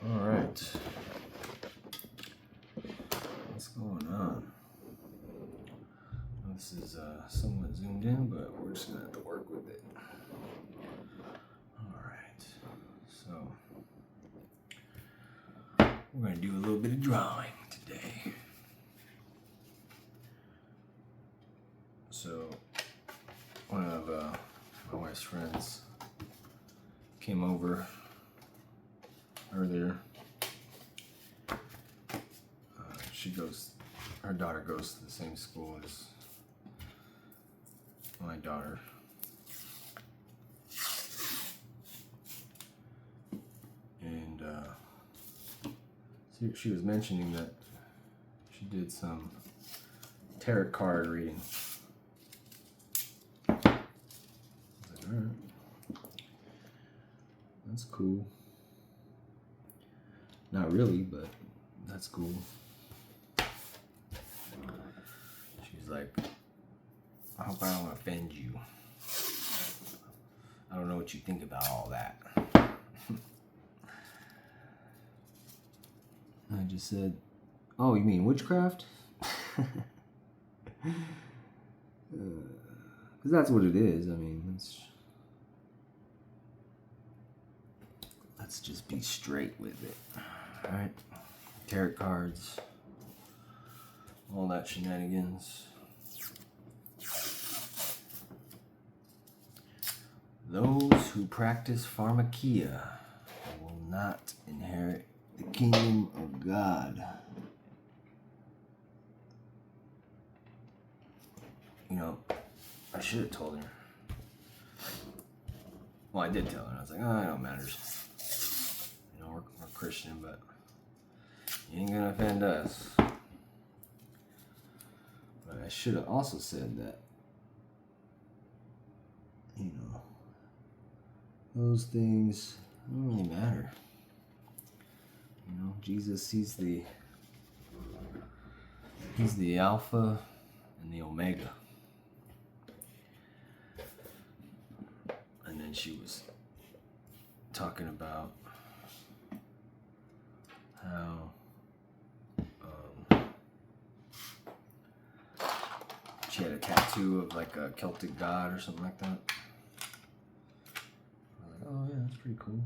All right. What's going on? This is somewhat zoomed in, but we're just gonna have to work with it. All right. So we're gonna do a little bit of drawing today. So one of my wife's friends came over earlier. Her daughter goes to the same school as my daughter. And she was mentioning that she did some tarot card reading. I was like, all right, that's cool. Not really, but that's cool. She's like, I hope I don't offend you. I don't know what you think about all that. I just said, oh, you mean witchcraft? Because that's what it is. I mean, let's just be straight with it. All right? Tarot cards, all that shenanigans. Those who practice pharmakia will not inherit the kingdom of God. You know, I should have told her. Well, I did tell her. I was like, oh, it don't matter. You know, we're Christian, but you ain't gonna offend us. But I should have also said that, you know, those things don't really matter. You know, Jesus, he's the Alpha and the Omega. And then she was talking about how she had a tattoo of like a Celtic god or something like that. I was like, oh yeah, that's pretty cool.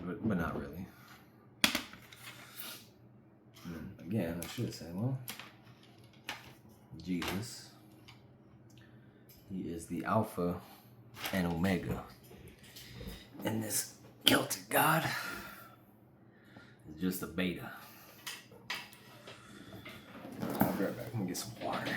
But not really. And again, I should have said, well, Jesus, he is the Alpha and Omega. And this Celtic god is just a beta. I'll be right back. I'm gonna get some water.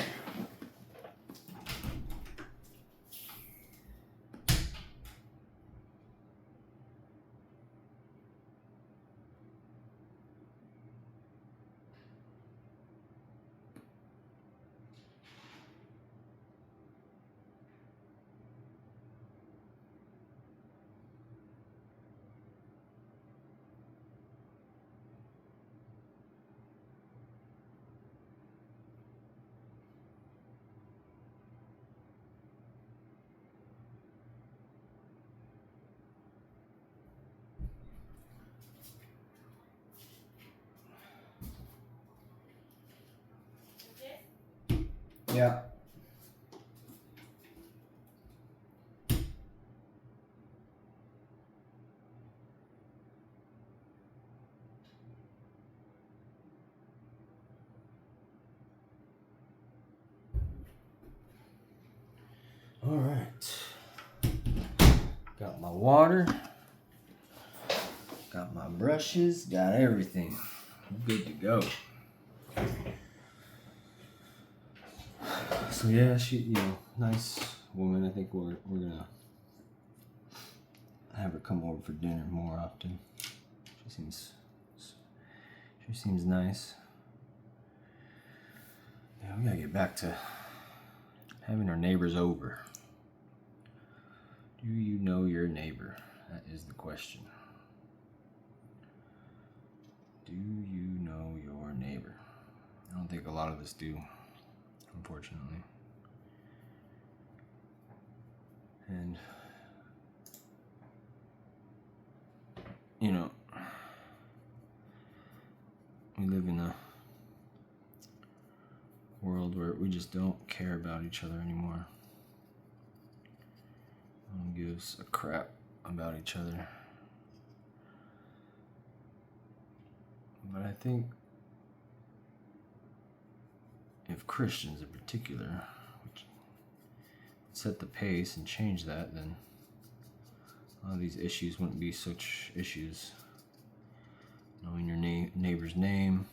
Yeah. All right. Got my water. Got my brushes. Got everything. I'm good to go. So yeah, she, you know, nice woman. I think we're gonna have her come over for dinner more often. She seems nice. Yeah, we gotta get back to having our neighbors over. Do you know your neighbor? That is the question. Do you know your neighbor? I don't think a lot of us do, unfortunately. And you know, we live in a world where we just don't care about each other anymore. No one gives a crap about each other. But I think if Christians in particular would set the pace and change that, then a lot of these issues wouldn't be such issues. Knowing your neighbor's name,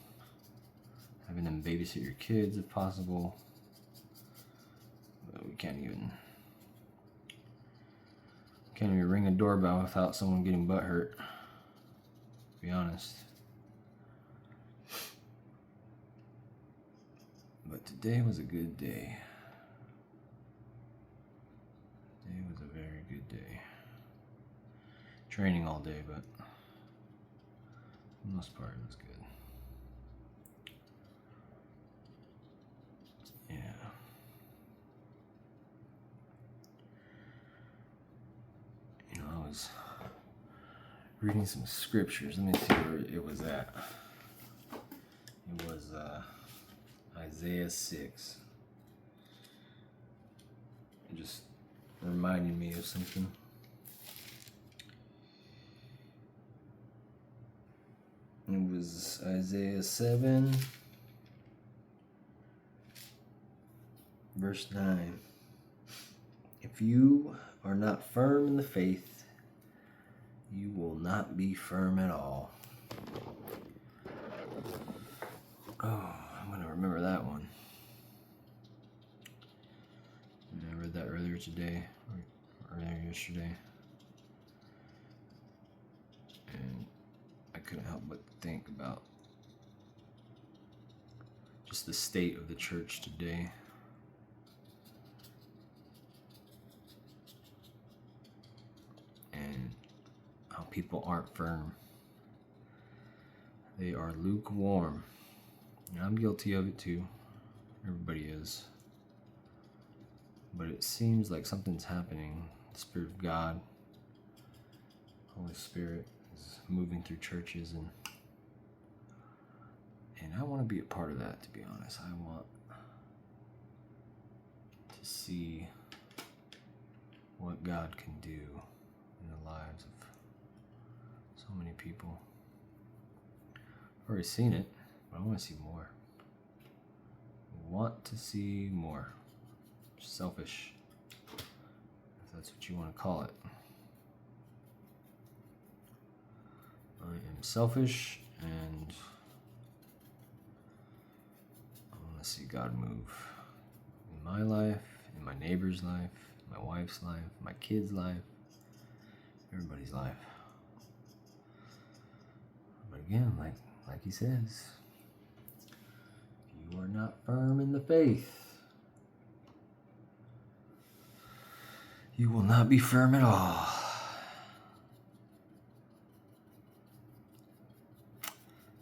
having them babysit your kids if possible. But we can't even ring a doorbell without someone getting butthurt, to be honest. But today was a good day. Today was a very good day. Training all day, but for the most part it was good. Yeah. You know, I was reading some scriptures. Let me see where it was at. It was Isaiah 6. It just reminded me of something. It was Isaiah 7, verse 9. If you are not firm in the faith, you will not be firm at all. Oh, I'm going to remember that one. I read that earlier today, or earlier yesterday. And I couldn't help but think about just the state of the church today. And how people aren't firm. They are lukewarm. And I'm guilty of it too. Everybody is. But it seems like something's happening. The Spirit of God, Holy Spirit, is moving through churches, and I want to be a part of that, to be honest. I want to see what God can do in the lives of so many people. I've already seen it, but I want to see more. I want to see more. Selfish, if that's what you want to call it. I am selfish, and I want to see God move in my life, in my neighbor's life, my wife's life, my kid's life, everybody's life. But again, like he says, if you are not firm in the faith, you will not be firm at all.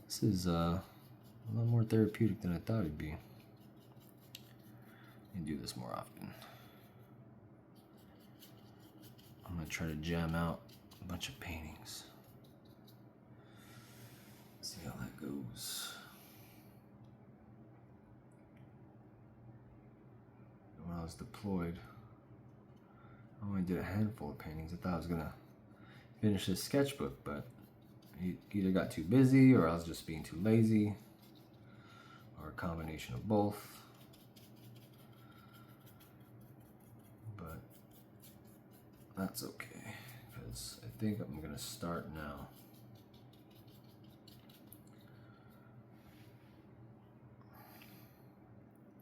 This is a lot more therapeutic than I thought it'd be. I can do this more often. I'm gonna try to jam out a bunch of paintings. See how that goes. When I was deployed, I only did a handful of paintings. I thought I was gonna finish this sketchbook, but either got too busy, or I was just being too lazy, or a combination of both. But that's okay, because I think I'm gonna start now.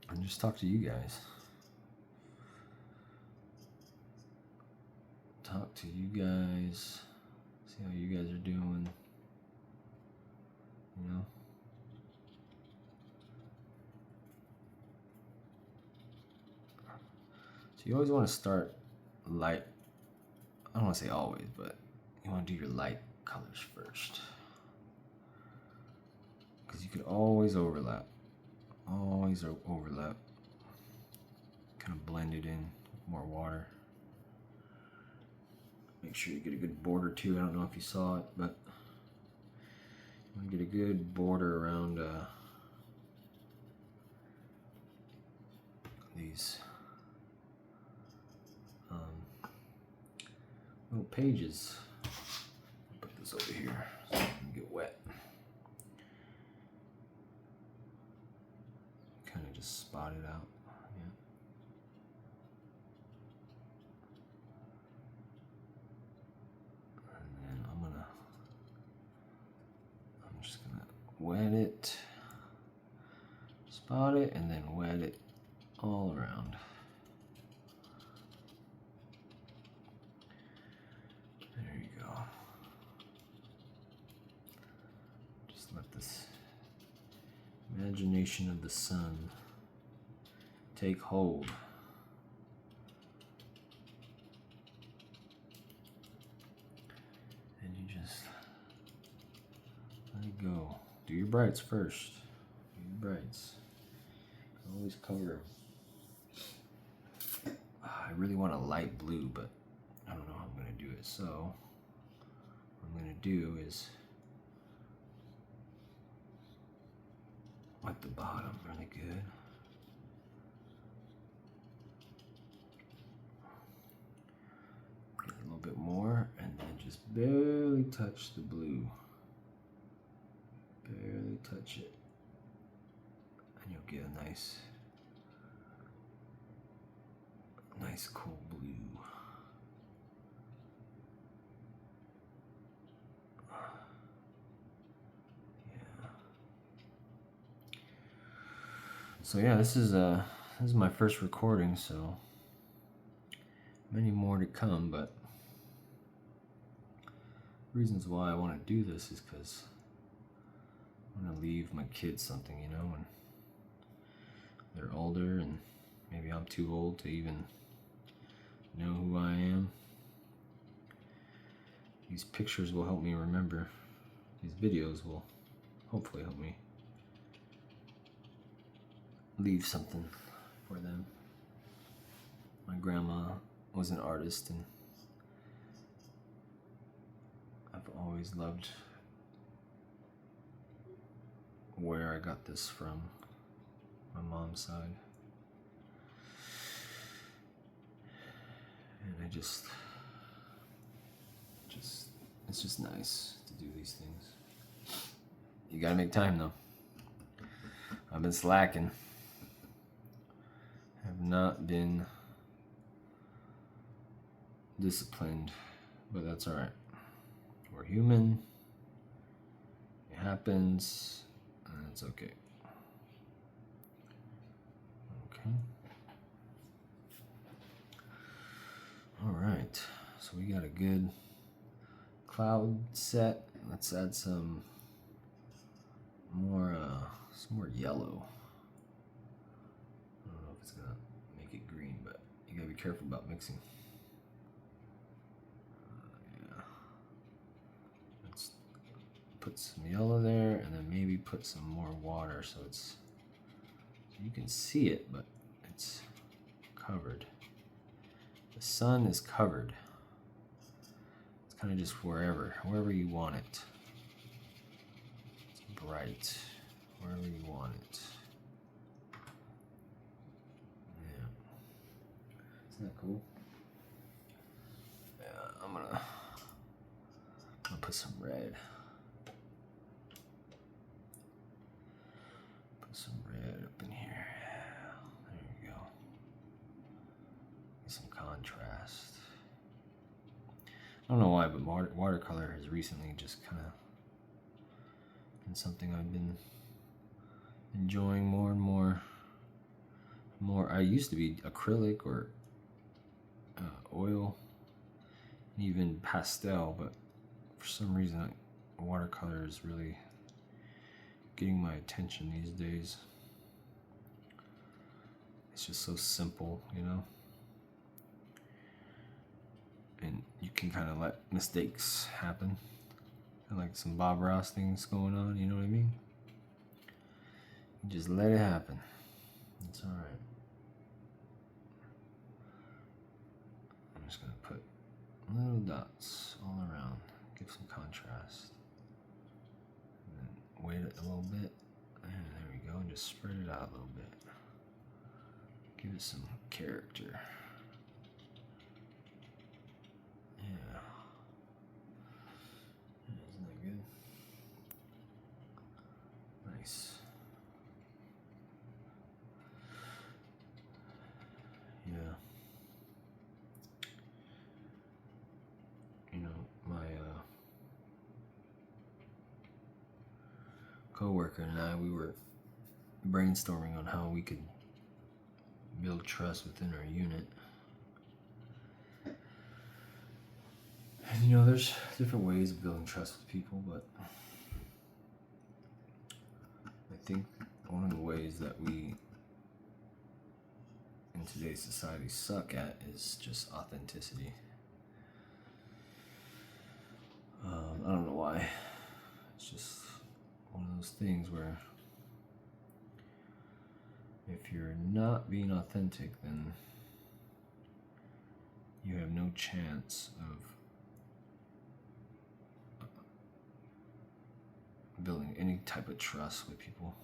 And just talk to you guys. Talk to you guys. See how you guys are doing. You know? So you always want to start light. I don't want to say always, but you want to do your light colors first. Because you could always overlap. Always overlap. Kind of blend it in with more water. Make sure you get a good border too. I don't know if you saw it, but want to get a good border around these little pages. Put this over here so it can get wet. Kind of just spot it out. Yeah. And then I'm just gonna wet it, spot it, and then wet it all around. There you go. Just let this imagination of the sun take hold. And you just let it go. Do your brights first. Do your brights. Always cover them. I really want a light blue, but I don't know how I'm going to do it. So what I'm going to do is wet the bottom really good. Get a little bit more, and then just barely touch the blue. Barely touch it. And you'll get a nice cool blue. Yeah. So yeah, this is my first recording, so many more to come, but reasons why I want to do this is because I want to leave my kids something, you know, when they're older, and maybe I'm too old to even know who I am. These pictures will help me remember. These videos will hopefully help me leave something for them. My grandma was an artist, and I've always loved where I got this from, my mom's side. And I just it's just nice to do these things. You gotta make time though. I've been slacking. Have not been disciplined, but that's alright. We're human. It happens, and it's okay. Okay. Alright, so we got a good cloud set. Let's add some more yellow. I don't know if it's gonna make it green, but you gotta be careful about mixing. Yeah. Let's put some yellow there, and then maybe put some more water so you can see it, but it's covered. The sun is covered. It's kind of just wherever you want it. It's bright, wherever you want it. Yeah. Isn't that cool? Yeah, I'm gonna put some red. Put some red up in here. There you go. Get some contrast. I don't know why, but watercolor has recently just kind of been something I've been enjoying more and more. I used to be acrylic or oil, even pastel, but for some reason watercolor is really getting my attention these days. It's just so simple, you know? And you can kind of let mistakes happen. Like some Bob Ross things going on, you know what I mean? You just let it happen. It's alright. I'm just gonna put little dots all around, give some contrast. And then weight it a little bit. And there we go, and just spread it out a little bit. Give it some character. Yeah. Isn't that good? Nice. Yeah. You know, my co-worker and I, we were brainstorming on how we could build trust within our unit. And you know, there's different ways of building trust with people, but I think one of the ways that we in today's society suck at is just authenticity. I don't know why. It's just one of those things where if you're not being authentic, then you have no chance of building any type of trust with people.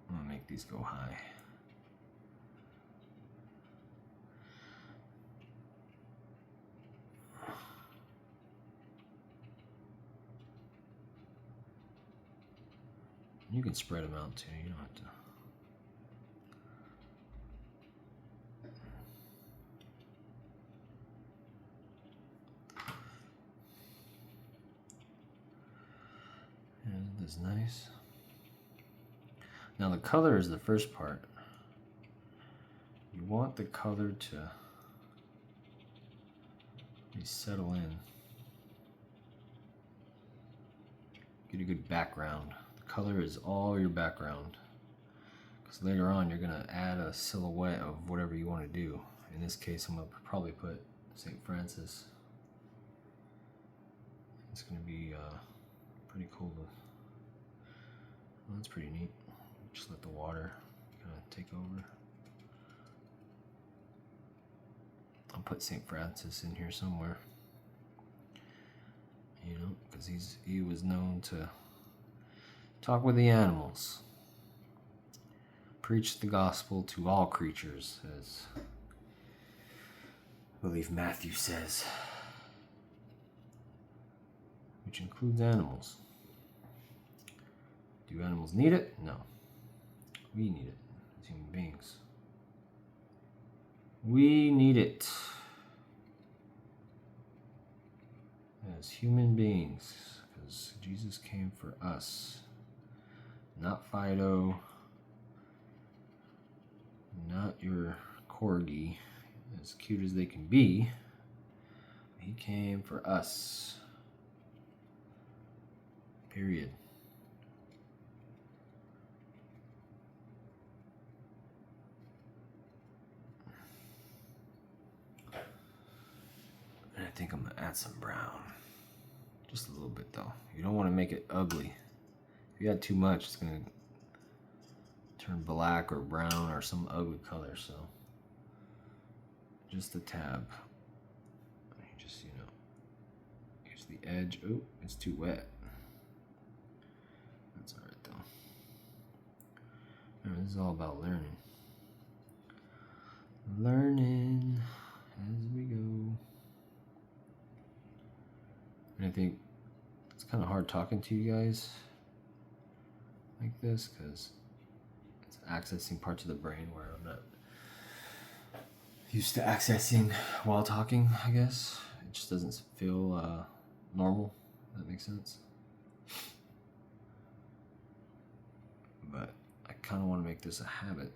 I'm gonna make these go high. You can spread them out too, you don't have to. And this is nice. Now the color is the first part. You want the color to really settle in. Get a good background. The color is all your background. Because later on you're going to add a silhouette of whatever you want to do. In this case I'm going to probably put St. Francis. It's going to be pretty cool. Well, that's pretty neat. Just let the water kind of take over. I'll put St. Francis in here somewhere. You know, because he was known to talk with the animals. Preach the gospel to all creatures, as I believe Matthew says. Which includes animals. Do animals need it? No. We need it as human beings. We need it as human beings, because Jesus came for us, not Fido, not your corgi, as cute as they can be. He came for us. Period. And I think I'm gonna add some brown. Just a little bit though. You don't want to make it ugly. If you add too much, it's gonna turn black or brown or some ugly color, so just a tab. You just, you know, here's the edge. Oh, it's too wet. That's alright though. Remember, this is all about learning. Learning as we go. And I think it's kind of hard talking to you guys like this because it's accessing parts of the brain where I'm not used to accessing while talking, I guess. It just doesn't feel normal, if that makes sense. But I kind of want to make this a habit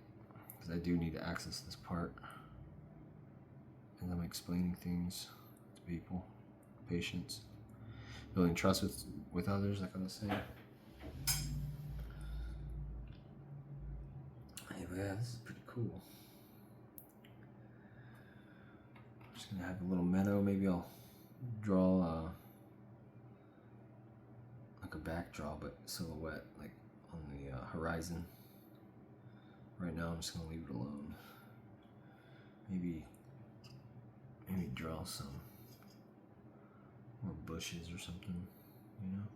because I do need to access this part as I'm explaining things to people, patients. Building trust with others, like I was saying. Yeah, this is pretty cool. I'm just gonna have a little meadow. Maybe I'll draw like a backdrop, but silhouette, like on the horizon. Right now, I'm just gonna leave it alone. Maybe maybe draw some more bushes or something, you know?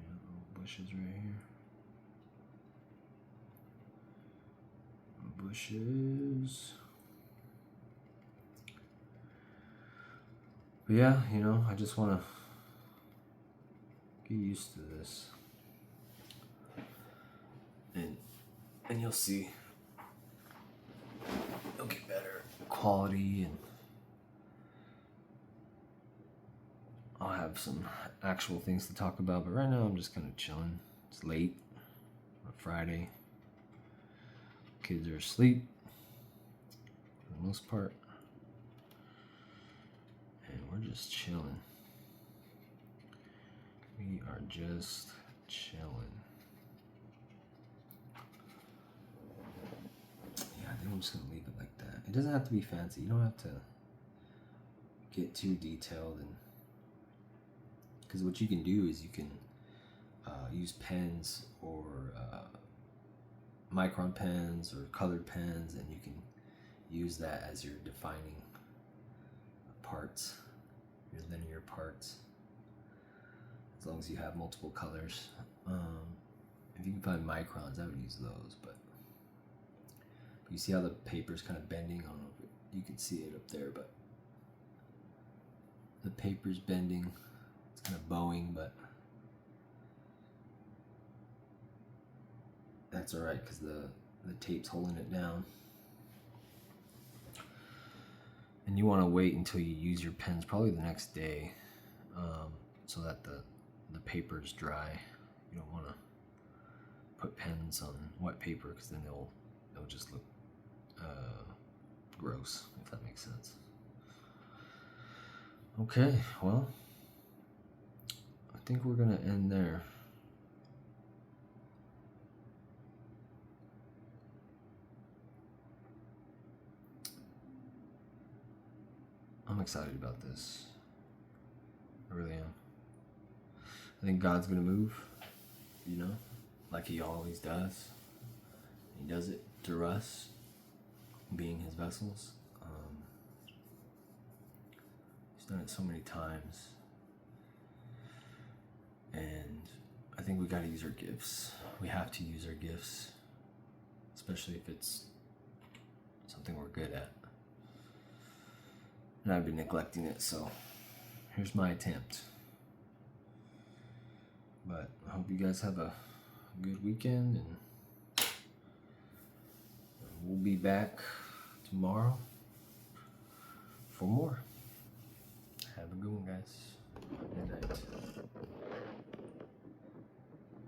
Yeah, little bushes right here. Bushes. But yeah, you know, I just want to get used to this. And you'll see. It'll get better quality, and I'll have some actual things to talk about. But right now I'm just kind of chilling. It's late on Friday. Kids are asleep for the most part. And we're just chilling. We are just chilling. Yeah, I think I'm just gonna leave it like that. It doesn't have to be fancy. You don't have to get too detailed, and because what you can do is you can use pens or micron pens or colored pens, and you can use that as your defining parts, your linear parts, as long as you have multiple colors. If you can find microns, I would use those, but you see how the paper's kind of bending? I don't know if you can see it up there, but the paper's bending. It's kind of bowing, but that's alright because the tape's holding it down. And you want to wait until you use your pens, probably the next day, so that the paper's dry. You don't want to put pens on wet paper because then it'll just look gross, if that makes sense. Okay, well, I think we're gonna end there. I'm excited about this. I really am. I think God's gonna move, you know, like He always does. He does it through us, being His vessels. He's done it so many times. And I think we gotta use our gifts. We have to use our gifts, especially if it's something we're good at. And I've been neglecting it, so here's my attempt. But I hope you guys have a good weekend, and we'll be back tomorrow for more. Have a good one, guys.